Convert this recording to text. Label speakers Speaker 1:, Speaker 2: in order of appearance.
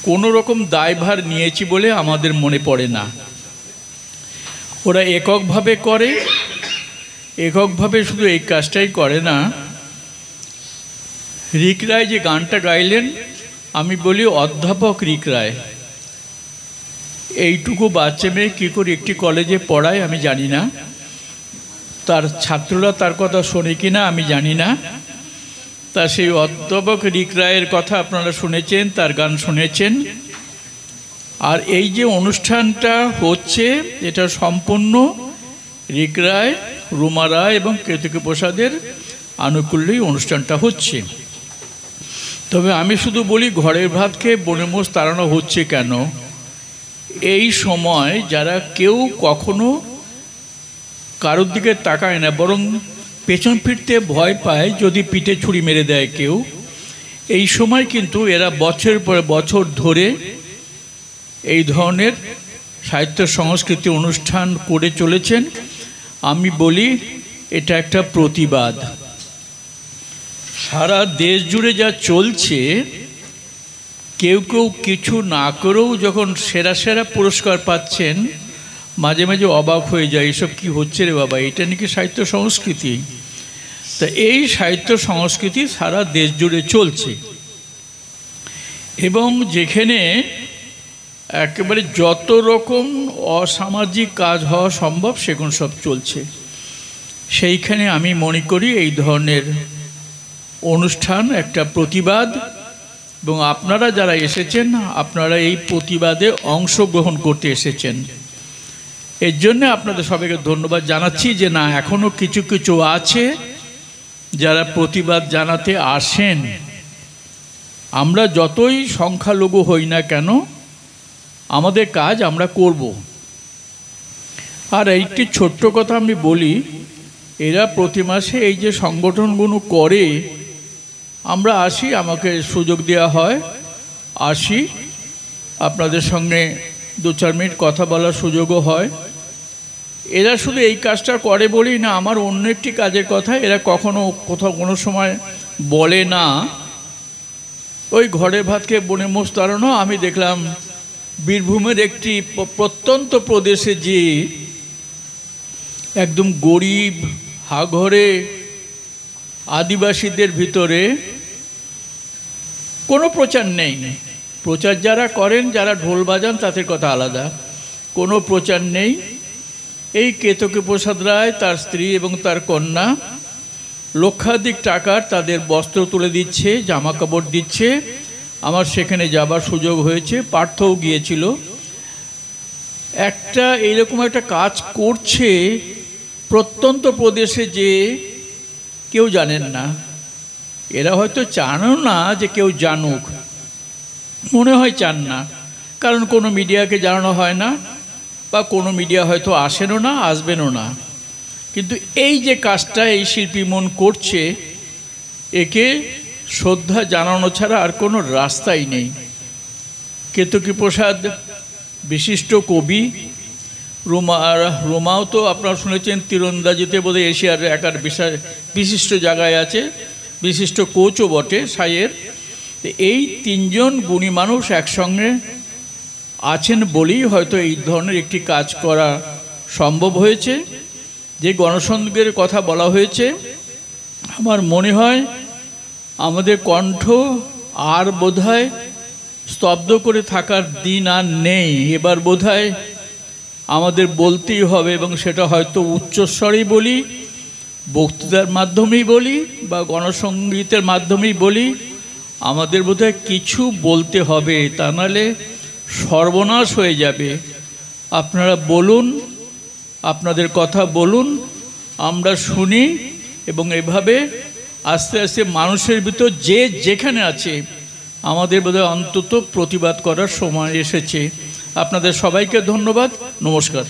Speaker 1: কোনো রকম দায়ভার নিয়েছি বলে আমাদের মনে পড়ে না। ওরা এককভাবে করে, এককভাবে শুধু এই কাজটাই করে না। রিক রায় যে গানটা গাইলেন, আমি বলি অধ্যাপক রিক রায় এইটুকু বাচ্চা মেয়ে কী করে একটি কলেজে পড়ায় আমি জানি না, তার ছাত্ররা তার কথা শোনে কি না আমি জানি না। তা সেই অধ্যাপক রিক রায়ের কথা আপনারা শুনেছেন, তার গান শুনেছেন। আর এই যে অনুষ্ঠানটা হচ্ছে, এটা সম্পূর্ণ রিক রায়, রুমা রায় এবং কেতকী প্রসাদের আনুকূল্যেই অনুষ্ঠানটা হচ্ছে। তবে আমি শুধু বলি, ঘরের ভাত খেয়ে বনে মোষ তাড়ানো হচ্ছে কেন? এই সময় যারা কেউ কখনো কারোর দিকে তাকায় না, বরং পেছন ফিরতে ভয় পায় যদি পিঠে ছুরি মেরে দেয় কেউ, এই সময় কিন্তু এরা বছরের পর বছর ধরে এই ধরনের সাহিত্য সংস্কৃতি অনুষ্ঠান করে চলেছেন। আমি বলি এটা একটা প্রতিবাদ। সারা দেশ জুড়ে যা চলছে, কেউ কেউ কিছু না করেও যখন সেরা সেরা পুরস্কার পাচ্ছেন, মাঝে মাঝে অবাক হয়ে যায়, এসব কি হচ্ছে রে বাবা, এটা নাকি সাহিত্য সংস্কৃতি? তা এই সাহিত্য সংস্কৃতি সারা দেশ জুড়ে চলছে, এবং যেখানে একেবারে যত রকম অসামাজিক কাজ হওয়া সম্ভব সেগুলো সব চলছে, সেইখানে আমি মনে করি এই ধরনের অনুষ্ঠান একটা প্রতিবাদ। এবং আপনারা যারা এসেছেন, আপনারা এই প্রতিবাদে অংশগ্রহণ করতে এসেছেন, এর জন্য আপনাদের সবাইকে ধন্যবাদ জানাচ্ছি। যে না, এখনও কিছু কিছু আছে যারা প্রতিবাদ জানাতে আসেন। আমরা যতই সংখ্যালঘু হই না কেন, আমাদের কাজ আমরা করব। আর একটি ছোট্ট কথা আমি বলি, এরা প্রতি মাসে এই যে সংগঠনগুলো করে, আমরা আসি, আমাকে সুযোগ দেওয়া হয়, আসি, আপনাদের সঙ্গে 2-4 মিনিট কথা বলার সুযোগও হয়। এরা শুধু এই কাজটা করে বলেই না, আমার অন্য একটি কাজের কথা এরা কখনো কোথাও কোনো সময় বলে না। ওই ঘরে ভাত খেয়ে বনে মোষ তাড়ানো, আমি দেখলাম বীরভূমের একটি প্রত্যন্ত প্রদেশে যে একদম গরিব হাঘরে আদিবাসীদের ভিতরে কোনো প্রচার নেই। প্রচার যারা করেন, যারা ঢোল বাজান, তাদের কথা আলাদা, কোনো প্রচার নেই। এই কেতকী প্রসাদ রায়, তার স্ত্রী এবং তার কন্যা লক্ষাধিক টাকার তাদের বস্ত্র তুলে দিচ্ছে, জামা কাপড় দিচ্ছে। আমার সেখানে যাবার সুযোগ হয়েছে, পার্থও গিয়েছিল। একটা এইরকম একটা কাজ করছে প্রত্যন্ত প্রদেশে, যে কেউ জানেন না। এরা হয়তো চানও না যে কেউ জানুক, মনে হয় চান না, কারণ কোনো মিডিয়াকে জানানো হয় না, বা কোনো মিডিয়া হয়তো আসেনও না, আসবেনও না। কিন্তু এই যে কাজটা এই শিল্পী মন করছে, একে শ্রদ্ধা জানানো ছাড়া আর কোনো রাস্তাই নেই। কেতকী প্রসাদ বিশিষ্ট কবি, রুমাও তো আপনারা শুনেছেন তীরন্দাজিতে বোধহয় এশিয়ার একার বিশিষ্ট জায়গায় আছে, বিশিষ্ট কোচও বটে সাইয়ের। এই 3 জন গুণী মানুষ একসঙ্গে আছেন বলেই হয়তো এই ধরনের একটি কাজ করা সম্ভব হয়েছে। যে গণসংযোগের কথা বলা হয়েছে, আমার মনে হয় আমাদের কণ্ঠ আর বোধহয় স্তব্ধ করে থাকার দিন আর নেই। এবার বোধহয় আমাদের বলতেই হবে, এবং সেটা হয়তো উচ্চস্বরেই বলি, বক্তৃতার মাধ্যমেই বলি, বা গণসংগীতের মাধ্যমেই বলি। আমাদের বোধহয় কিছু বলতে হবে, তা নাহলে সর্বনাশ হয়ে যাবে। আপনারা বলুন, আপনাদের কথা বলুন, আমরা শুনি, এবং এভাবে আস্তে আস্তে মানুষের ভিতর যে যেখানে আছে, আমাদের বোধহয় অন্তত প্রতিবাদ করার সময় এসেছে। আপনাদের সবাইকে ধন্যবাদ, নমস্কার।